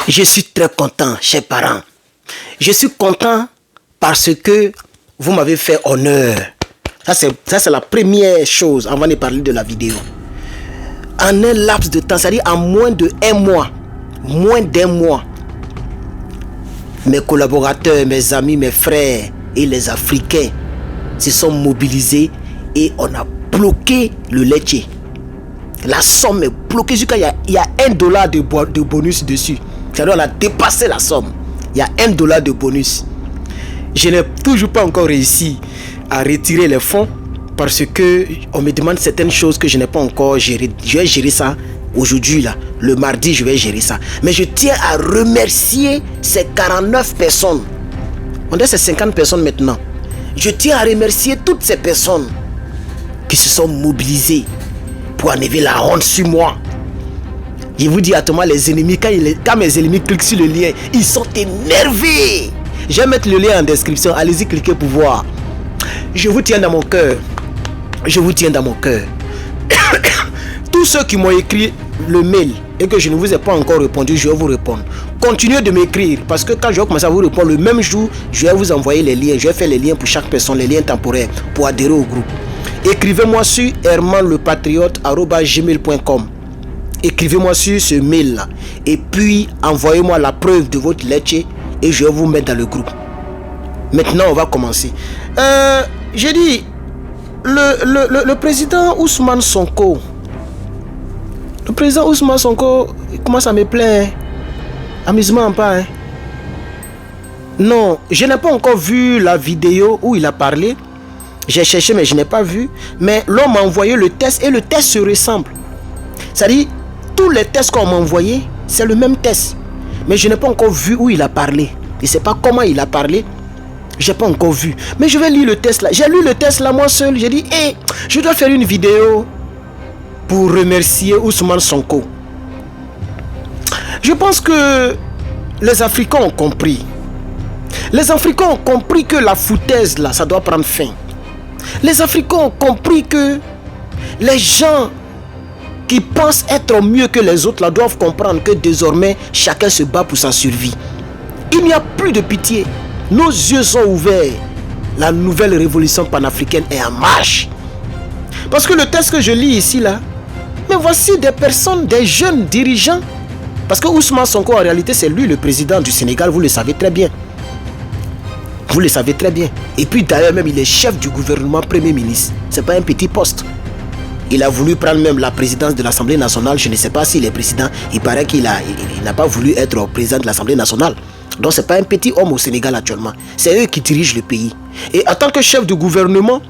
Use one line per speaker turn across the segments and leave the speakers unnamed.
Je suis très content, chers parents. Je suis content parce que vous m'avez fait honneur. Ça, c'est la première chose avant de parler de la vidéo. En un laps de temps, c'est-à-dire en moins d'1 mois, mes collaborateurs, mes amis, mes frères et les Africains se sont mobilisés et on a bloqué le laitier. La somme est bloquée jusqu'à il y a $1 de bonus dessus. C'est-à-dire on a dépassé la somme. Il y a $1 de bonus. Je n'ai toujours pas encore réussi à retirer les fonds parce que on me demande certaines choses que je n'ai pas encore gérées. Je vais gérer ça aujourd'hui là. Le mardi, je vais gérer ça. Mais je tiens à remercier ces 49 personnes. On est ces 50 personnes maintenant. Je tiens à remercier toutes ces personnes qui se sont mobilisées pour enlever la honte sur moi. Je vous dis à Thomas, les ennemis, quand mes ennemis cliquent sur le lien, ils sont énervés. Je vais mettre le lien en description. Allez-y, cliquez pour voir. Je vous tiens dans mon cœur. Je vous tiens dans mon cœur. Tous ceux qui m'ont écrit le mail et que je ne vous ai pas encore répondu, je vais vous répondre. Continuez de m'écrire parce que quand je vais commencer à vous répondre le même jour, je vais vous envoyer les liens. Je vais faire les liens pour chaque personne, les liens temporaires pour adhérer au groupe. Écrivez-moi sur hermanlepatriote@gmail.com. Écrivez-moi sur ce mail là et puis envoyez-moi la preuve de votre laitier et je vais vous mettre dans le groupe. Maintenant on va commencer. J'ai dit le président Ousmane Sonko. Le président Ousmane Sonko, il commence à me plaire. Amusement pas hein. Non, je n'ai pas encore vu la vidéo où il a parlé. J'ai cherché mais je n'ai pas vu. Mais l'homme m'a envoyé le test et le test se ressemble. C'est-à-dire, tous les tests qu'on m'a envoyés, c'est le même test. Mais je n'ai pas encore vu où il a parlé. Je ne sais pas comment il a parlé. Je n'ai pas encore vu. Mais je vais lire le test là. J'ai lu le test là moi seul. J'ai dit, hey, je dois faire une vidéo pour remercier Ousmane Sonko. Je pense que les Africains ont compris. Les Africains ont compris que la foutaise là, ça doit prendre fin. Les Africains ont compris que les gens qui pensent être mieux que les autres là doivent comprendre que désormais chacun se bat pour sa survie. Il n'y a plus de pitié. Nos yeux sont ouverts. La nouvelle révolution panafricaine est en marche. Parce que le texte que je lis ici là, mais voici des personnes, des jeunes dirigeants. Parce que Ousmane Sonko en réalité c'est lui le président du Sénégal, vous le savez très bien. Vous le savez très bien. Et puis d'ailleurs même il est chef du gouvernement, premier ministre. C'est pas un petit poste. Il a voulu prendre même la présidence de l'Assemblée nationale. Je ne sais pas s'il est président. Il paraît qu'il n'a pas voulu être président de l'Assemblée nationale. Donc c'est pas un petit homme au Sénégal actuellement. C'est eux qui dirigent le pays. Et en tant que chef de gouvernement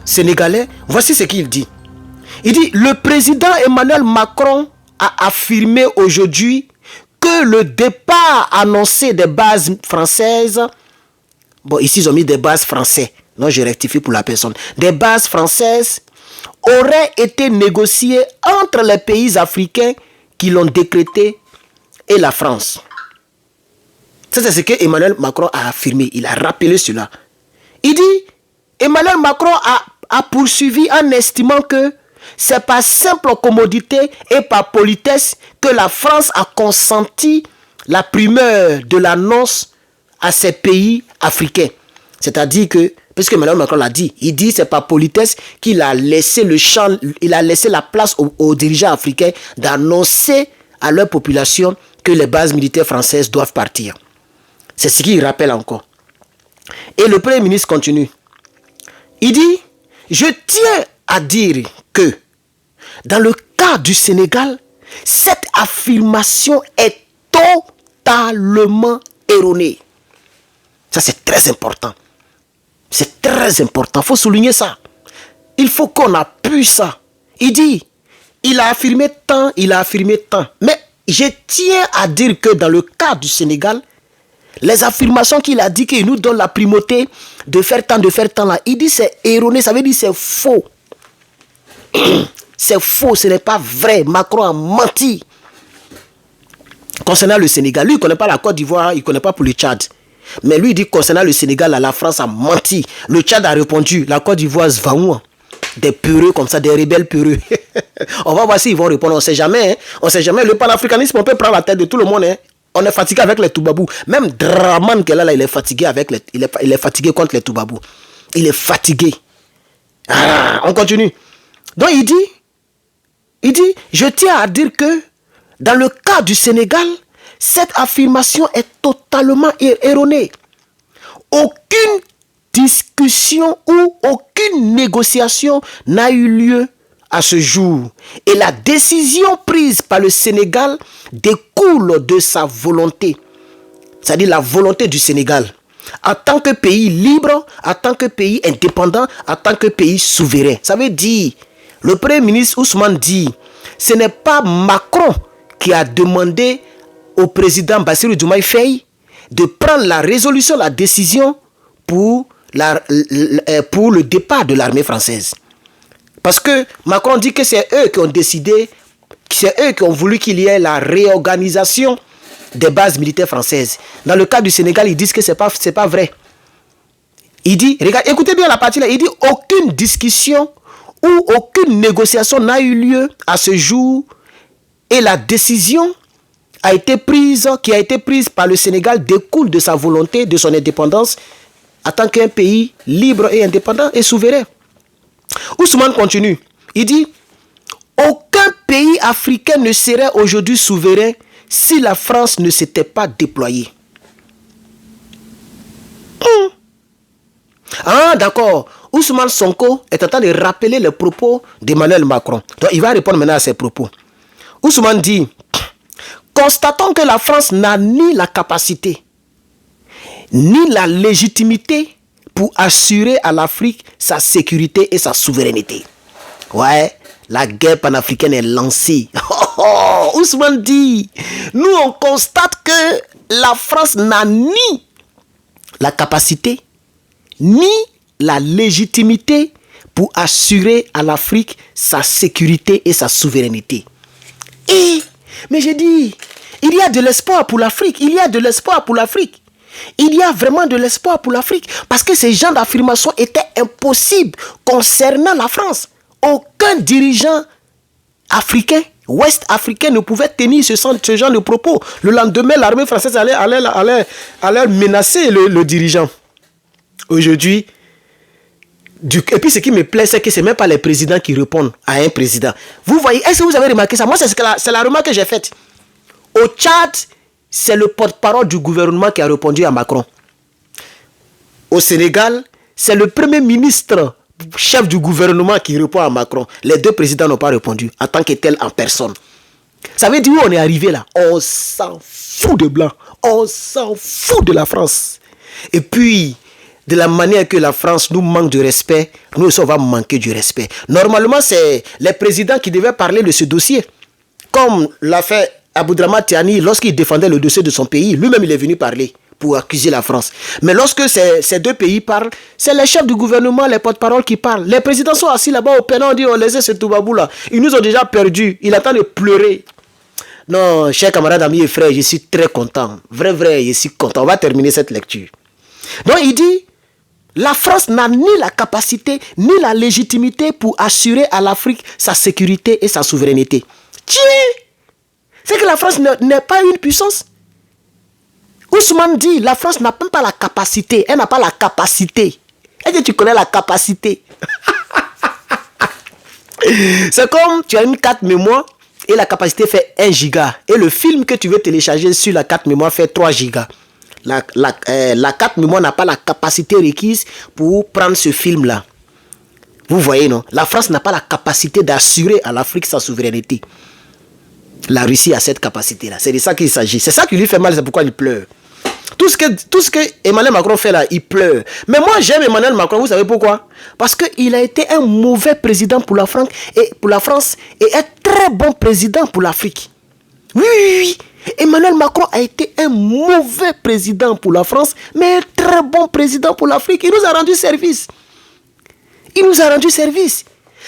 sénégalais, voici ce qu'il dit. Il dit, le président Emmanuel Macron a affirmé aujourd'hui que le départ annoncé des bases françaises, bon ici ils ont mis des bases françaises, non je rectifie pour la personne, des bases françaises aurait été négocié entre les pays africains qui l'ont décrété et la France. Ça, c'est ce que Emmanuel Macron a affirmé. Il a rappelé cela. Il dit, Emmanuel Macron a poursuivi en estimant que c'est par simple commodité et par politesse que la France a consenti la primeur de l'annonce à ces pays africains. C'est-à-dire que, parce que Emmanuel Macron l'a dit, il dit c'est par politesse qu'il a laissé le champ, il a laissé la place aux dirigeants africains d'annoncer à leur population que les bases militaires françaises doivent partir. C'est ce qu'il rappelle encore. Et le Premier ministre continue. Il dit, je tiens à dire que dans le cas du Sénégal, cette affirmation est totalement erronée. Ça c'est très important. C'est très important, il faut souligner ça. Il faut qu'on appuie ça. Il dit, il a affirmé tant, il a affirmé tant. Mais je tiens à dire que dans le cas du Sénégal, les affirmations qu'il a dit qu'il nous donne la primauté de faire tant là, il dit c'est erroné, ça veut dire c'est faux. C'est faux, ce n'est pas vrai. Macron a menti. Concernant le Sénégal, lui il ne connaît pas la Côte d'Ivoire, il ne connaît pas pour le Tchad. Mais lui il dit concernant le Sénégal, la France a menti. Le Tchad a répondu, la Côte d'Ivoire se va où? Des peureux comme ça, des rebelles peureux. On va voir s'ils vont répondre, on ne sait jamais. Hein. On ne sait jamais, le panafricanisme on peut prendre la tête de tout le monde. Hein. On est fatigué avec les Toubabou. Même Draman qu'elle a là, il est fatigué avec les, il est fatigué contre les Toubabou. Il est fatigué. Ah, on continue. Donc il dit, je tiens à dire que dans le cas du Sénégal, cette affirmation est totalement erronée. Aucune discussion ou aucune négociation n'a eu lieu à ce jour. Et la décision prise par le Sénégal découle de sa volonté. C'est-à-dire la volonté du Sénégal. En tant que pays libre, en tant que pays indépendant, en tant que pays souverain. Ça veut dire, le Premier ministre Ousmane dit, ce n'est pas Macron qui a demandé au président Bassirou Diomaye Faye de prendre la résolution, la décision pour le départ de l'armée française. Parce que Macron dit que c'est eux qui ont décidé, c'est eux qui ont voulu qu'il y ait la réorganisation des bases militaires françaises. Dans le cas du Sénégal, ils disent que c'est pas vrai. Il dit, regarde, écoutez bien la partie là, il dit aucune discussion ou aucune négociation n'a eu lieu à ce jour et la décision qui a été prise par le Sénégal découle de sa volonté, de son indépendance en tant qu'un pays libre et indépendant et souverain. Ousmane continue. Il dit, aucun pays africain ne serait aujourd'hui souverain si la France ne s'était pas déployée. Ah, d'accord. Ousmane Sonko est en train de rappeler les propos d'Emmanuel Macron. Donc, il va répondre maintenant à ses propos. Ousmane dit, constatons que la France n'a ni la capacité, ni la légitimité pour assurer à l'Afrique sa sécurité et sa souveraineté. Ouais, la guerre panafricaine est lancée. Ousmane dit, nous on constate que la France n'a ni la capacité, ni la légitimité pour assurer à l'Afrique sa sécurité et sa souveraineté. Mais j'ai dit, il y a de l'espoir pour l'Afrique, il y a de l'espoir pour l'Afrique. Il y a vraiment de l'espoir pour l'Afrique parce que ces genres d'affirmations étaient impossibles concernant la France. Aucun dirigeant africain, ouest-africain ne pouvait tenir ce genre de propos. Le lendemain, l'armée française allait menacer le dirigeant. Aujourd'hui, et puis ce qui me plaît, c'est que ce n'est même pas les présidents qui répondent à un président. Vous voyez, est-ce que vous avez remarqué ça? Moi, c'est la remarque que j'ai faite. Au Tchad, c'est le porte-parole du gouvernement qui a répondu à Macron. Au Sénégal, c'est le premier ministre, chef du gouvernement qui répond à Macron. Les deux présidents n'ont pas répondu en tant que tel en personne. Ça veut dire où on est arrivé là? On s'en fout de blanc. On s'en fout de la France. Et puis, de la manière que la France nous manque de respect, nous aussi on va manquer du respect. Normalement, c'est les présidents qui devaient parler de ce dossier. Comme l'a fait Aboudrama Tiani, lorsqu'il défendait le dossier de son pays, lui-même il est venu parler pour accuser la France. Mais lorsque ces deux pays parlent, c'est les chefs du gouvernement, les porte-paroles qui parlent. Les présidents sont assis là-bas au pénal, on dit, on laisse ce Toubabou là. Ils nous ont déjà perdus, il attend de pleurer. Non, chers camarades, amis et frères, je suis très content. Vrai, je suis content. On va terminer cette lecture. Donc il dit, la France n'a ni la capacité, ni la légitimité pour assurer à l'Afrique sa sécurité et sa souveraineté. Tiens! C'est que la France n'est pas une puissance. Ousmane dit, la France n'a même pas la capacité. Elle n'a pas la capacité. Est-ce que tu connais la capacité? C'est comme tu as une carte mémoire et la capacité fait 1 giga. Et le film que tu veux télécharger sur la carte mémoire fait 3 gigas. La carte mémoire n'a pas la capacité requise pour prendre ce film-là. Vous voyez, non? La France n'a pas la capacité d'assurer à l'Afrique sa souveraineté. La Russie a cette capacité-là. C'est de ça qu'il s'agit. C'est ça qui lui fait mal, c'est pourquoi il pleure. Tout ce que Emmanuel Macron fait là, il pleure. Mais moi, j'aime Emmanuel Macron, vous savez pourquoi? Parce qu'il a été un mauvais président pour la France et un très bon président pour l'Afrique. Oui. Emmanuel Macron a été un mauvais président pour la France, mais un très bon président pour l'Afrique. Il nous a rendu service.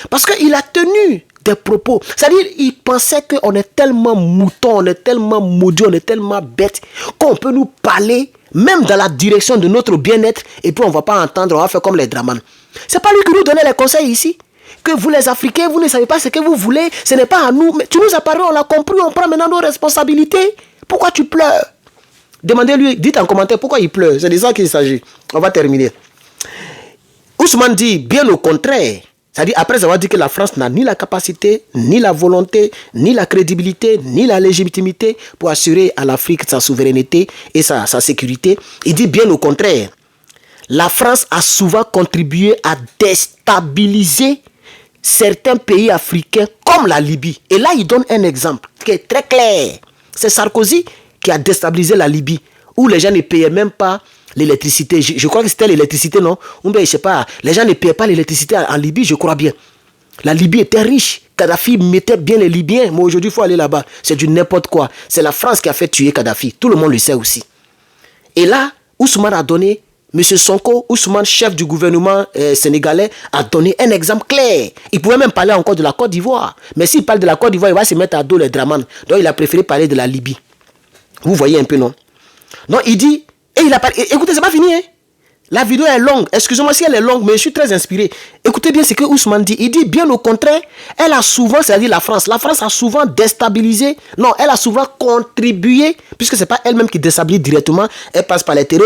Parce qu'il a tenu des propos. C'est-à-dire, il pensait qu'on est tellement mouton, on est tellement maudit, on est tellement bête, qu'on peut nous parler, même dans la direction de notre bien-être, et puis on ne va pas entendre, on va faire comme les Draman. C'est pas lui qui nous donnait les conseils ici. Que vous les Africains, vous ne savez pas ce que vous voulez, ce n'est pas à nous. Mais tu nous as parlé, on l'a compris, on prend maintenant nos responsabilités Pourquoi tu pleures? Demandez-lui, dites en commentaire pourquoi il pleure. C'est de ça qu'il s'agit. On va terminer. Ousmane dit bien au contraire. C'est-à-dire, après avoir dit que la France n'a ni la capacité, ni la volonté, ni la crédibilité, ni la légitimité pour assurer à l'Afrique sa souveraineté et sa sécurité, il dit bien au contraire. La France a souvent contribué à déstabiliser certains pays africains comme la Libye. Et là, il donne un exemple qui est très clair. C'est Sarkozy qui a déstabilisé la Libye, où les gens ne payaient même pas l'électricité. Je crois que c'était l'électricité, non? Ou bien, je sais pas, les gens ne payaient pas l'électricité en Libye, je crois bien. La Libye était riche. Kadhafi mettait bien les Libyens. Mais aujourd'hui, il faut aller là-bas. C'est du n'importe quoi. C'est la France qui a fait tuer Kadhafi. Tout le monde le sait aussi. Et là, Ousmane a donné, M. Sonko, Ousmane, chef du gouvernement sénégalais, a donné un exemple clair. Il pouvait même parler encore de la Côte d'Ivoire. Mais s'il parle de la Côte d'Ivoire, il va se mettre à dos les Draman. Donc, il a préféré parler de la Libye. Vous voyez un peu, non? Non, il dit... Et il a parlé. Écoutez, c'est pas fini, hein? La vidéo est longue. Excusez-moi si elle est longue, mais je suis très inspiré. Écoutez bien ce que Ousmane dit. Il dit bien au contraire, elle a souvent, c'est-à-dire la France a souvent déstabilisé, non, elle a souvent contribué, puisque c'est pas elle-même qui déstabilise directement, elle passe par les terreaux,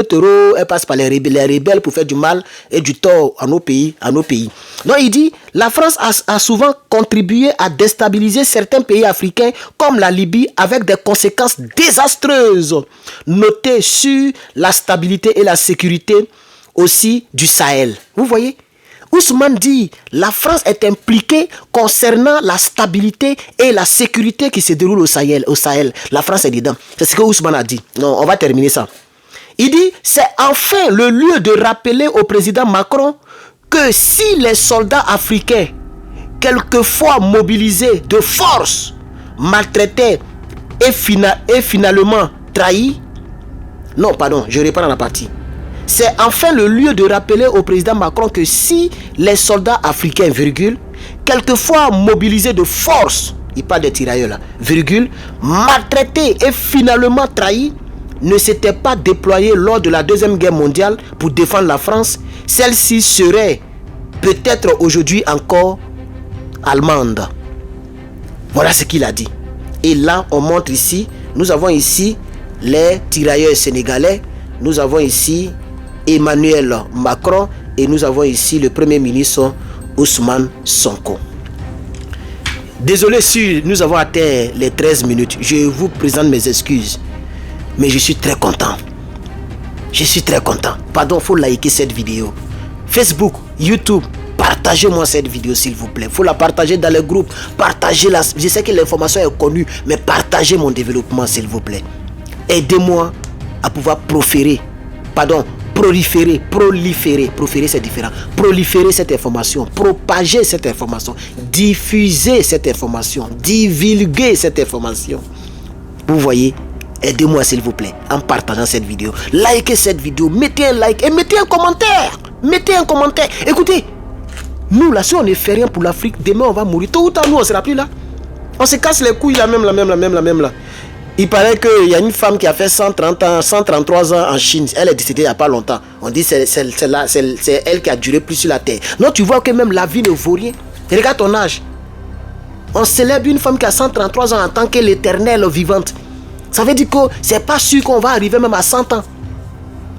elle passe par les rebelles pour faire du mal et du tort à nos pays. Donc il dit, la France a souvent contribué à déstabiliser certains pays africains comme la Libye avec des conséquences désastreuses. Notez sur la stabilité et la sécurité aussi du Sahel. Vous voyez? Ousmane dit, la France est impliquée concernant la stabilité et la sécurité qui se déroule au Sahel. La France est dedans. C'est ce que Ousmane a dit. Non, on va terminer ça. Il dit, c'est enfin le lieu de rappeler au président Macron que si les soldats africains, quelquefois mobilisés de force, maltraités et finalement trahis, non, pardon, je reprends la partie. C'est enfin le lieu de rappeler au président Macron que si les soldats africains, quelquefois mobilisés de force, il parle des tirailleurs là, maltraités et finalement trahis, ne s'étaient pas déployés lors de la Deuxième Guerre mondiale pour défendre la France, celle-ci serait peut-être aujourd'hui encore allemande. Voilà ce qu'il a dit. Et là, on montre ici, nous avons ici les tirailleurs sénégalais, nous avons ici Emmanuel Macron et nous avons ici le Premier ministre Ousmane Sonko. Désolé si nous avons atteint les 13 minutes. Je vous présente mes excuses. Mais je suis très content. Je suis très content. Pardon, il faut liker cette vidéo. Facebook, YouTube, partagez-moi cette vidéo s'il vous plaît. Il faut la partager dans les groupes. Partagez-la. Je sais que l'information est connue, mais partagez mon développement s'il vous plaît. Aidez-moi à pouvoir proliférer c'est différent. Proliférer cette information, propager cette information, diffuser cette information, divulguer cette information. Vous voyez, aidez-moi s'il vous plaît en partageant cette vidéo. Likez cette vidéo, mettez un like et mettez un commentaire. Écoutez, nous là, si on ne fait rien pour l'Afrique, demain on va mourir. Tôt ou tard, nous on sera plus là. On se casse les couilles la même là. Il paraît qu'il y a une femme qui a fait 133 ans en Chine. Elle est décédée il n'y a pas longtemps. On dit que c'est elle qui a duré plus sur la terre. Non, tu vois que même la vie ne vaut rien. Regarde ton âge. On célèbre une femme qui a 133 ans en tant que l'éternelle vivante. Ça veut dire que c'est pas sûr qu'on va arriver même à 100 ans.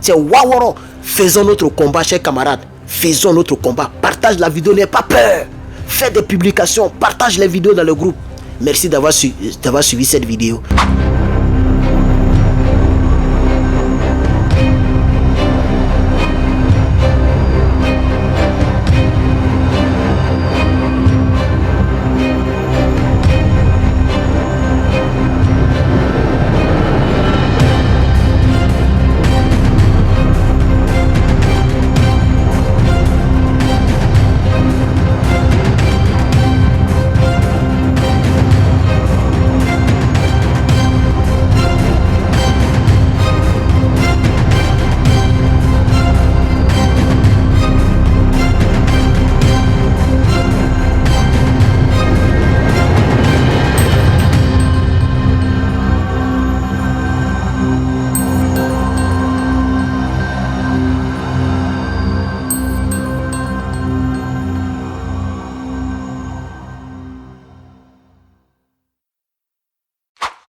C'est waworo. Faisons notre combat, chers camarades. Faisons notre combat. Partage la vidéo, n'aie pas peur. Fais des publications. Partage les vidéos dans le groupe. Merci d'avoir suivi cette vidéo.